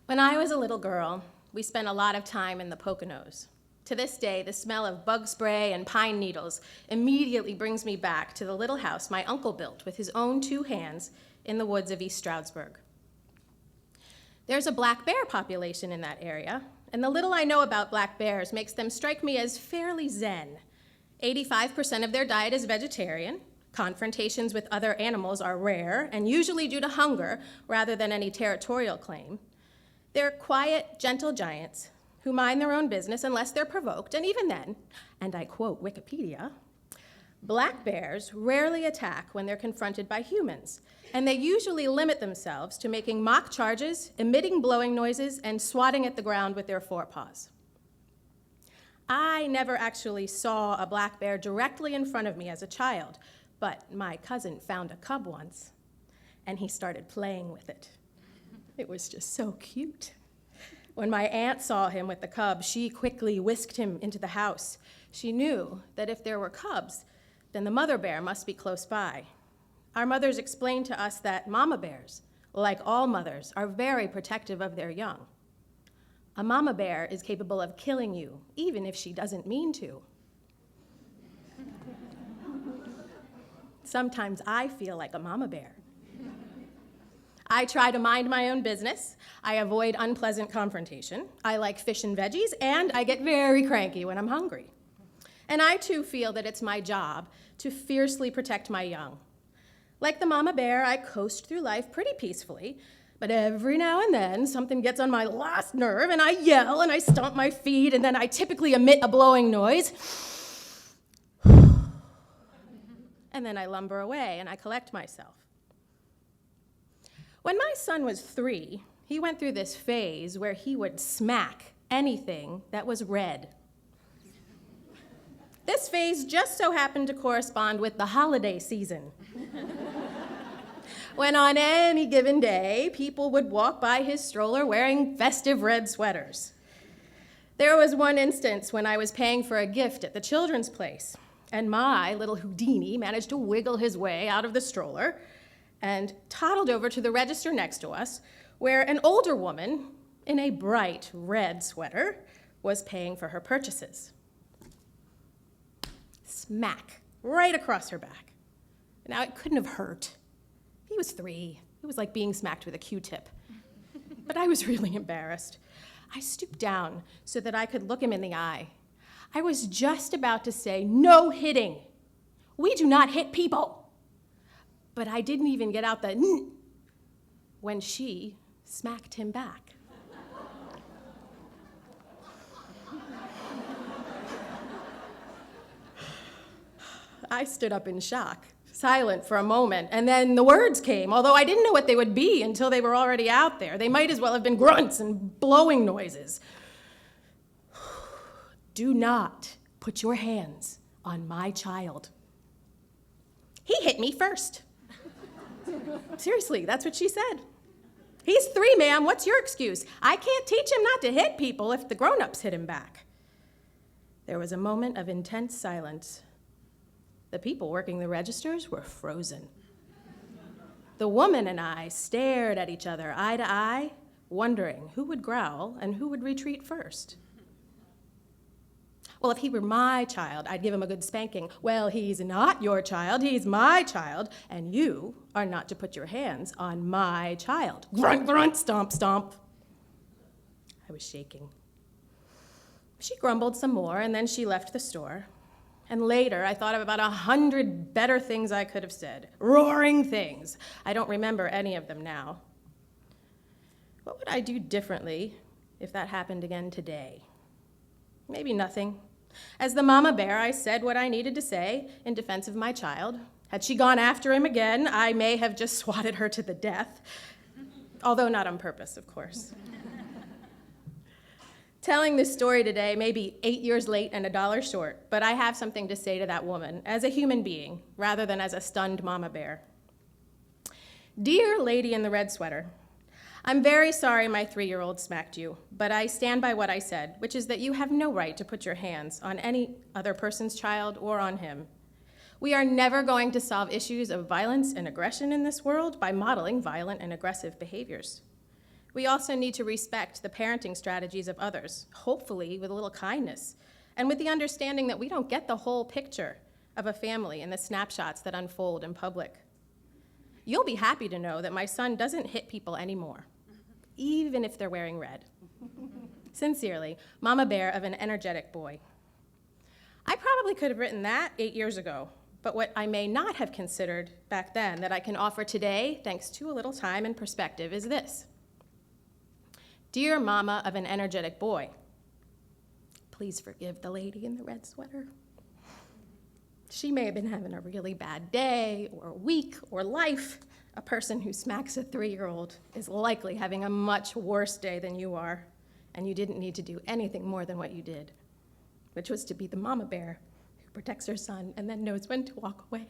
When I was a little girl, we spent a lot of time in the Poconos. To this day, the smell of bug spray and pine needles immediately brings me back to the little house my uncle built with his own 2 hands in the woods of East Stroudsburg. There's a black bear population in that area, and the little I know about black bears makes them strike me as fairly zen. 85% of their diet is vegetarian. Confrontations with other animals are rare and usually due to hunger rather than any territorial claim. They're quiet, gentle giants who mind their own business unless they're provoked, and even then, and I quote Wikipedia, black bears rarely attack when they're confronted by humans, and they usually limit themselves to making mock charges, emitting blowing noises, and swatting at the ground with their forepaws. I never actually saw a black bear directly in front of me as a child, but my cousin found a cub once, and he started playing with it. It was just so cute. When my aunt saw him with the cub, she quickly whisked him into the house. She knew that if there were cubs, then the mother bear must be close by. Our mothers explained to us that mama bears, like all mothers, are very protective of their young. A mama bear is capable of killing you, even if she doesn't mean to. Sometimes I feel like a mama bear. I try to mind my own business. I avoid unpleasant confrontation. I like fish and veggies, and I get very cranky when I'm hungry. And I too feel that it's my job to fiercely protect my young. Like the mama bear, I coast through life pretty peacefully, but every now and then something gets on my last nerve and I yell and I stomp my feet and then I typically emit a blowing noise. And then I lumber away and I collect myself. When my son was 3, he went through this phase where he would smack anything that was red. This phase just so happened to correspond with the holiday season, when on any given day, people would walk by his stroller wearing festive red sweaters. There was one instance when I was paying for a gift at the children's place, and my little Houdini managed to wiggle his way out of the stroller and toddled over to the register next to us, where an older woman in a bright red sweater was paying for her purchases. Smack, right across her back. Now, it couldn't have hurt. He was 3. It was like being smacked with a Q-tip. But I was really embarrassed. I stooped down so that I could look him in the eye. I was just about to say, "No hitting. We do not hit people." But I didn't even get out the "n" when she smacked him back. I stood up in shock, silent for a moment, and then the words came, although I didn't know what they would be until they were already out there. They might as well have been grunts and blowing noises. Do not put your hands on my child. He hit me first. Seriously, that's what she said. He's 3, ma'am. What's your excuse? I can't teach him not to hit people if the grown-ups hit him back. There was a moment of intense silence. The people working the registers were frozen. The woman and I stared at each other, eye to eye, wondering who would growl and who would retreat first. Well, if he were my child, I'd give him a good spanking. Well, he's not your child, he's my child, and you are not to put your hands on my child. Grunt, grunt, stomp, stomp. I was shaking. She grumbled some more, and then she left the store. And later, I thought of about 100 better things I could have said. Roaring things. I don't remember any of them now. What would I do differently if that happened again today? Maybe nothing. As the mama bear, I said what I needed to say in defense of my child. Had she gone after him again, I may have just swatted her to the death, although not on purpose, of course. Telling this story today may be 8 years late and $1 short, but I have something to say to that woman as a human being rather than as a stunned mama bear. Dear lady in the red sweater, I'm very sorry my 3-year-old smacked you, but I stand by what I said, which is that you have no right to put your hands on any other person's child or on him. We are never going to solve issues of violence and aggression in this world by modeling violent and aggressive behaviors. We also need to respect the parenting strategies of others, hopefully with a little kindness, and with the understanding that we don't get the whole picture of a family in the snapshots that unfold in public. You'll be happy to know that my son doesn't hit people anymore, even if they're wearing red. Sincerely, Mama Bear of an energetic boy. I probably could have written that 8 years ago, but what I may not have considered back then that I can offer today, thanks to a little time and perspective, is this. Dear Mama of an energetic boy, please forgive the lady in the red sweater. She may have been having a really bad day or week or life. A person who smacks a 3-year-old is likely having a much worse day than you are, and you didn't need to do anything more than what you did, which was to be the mama bear who protects her son and then knows when to walk away.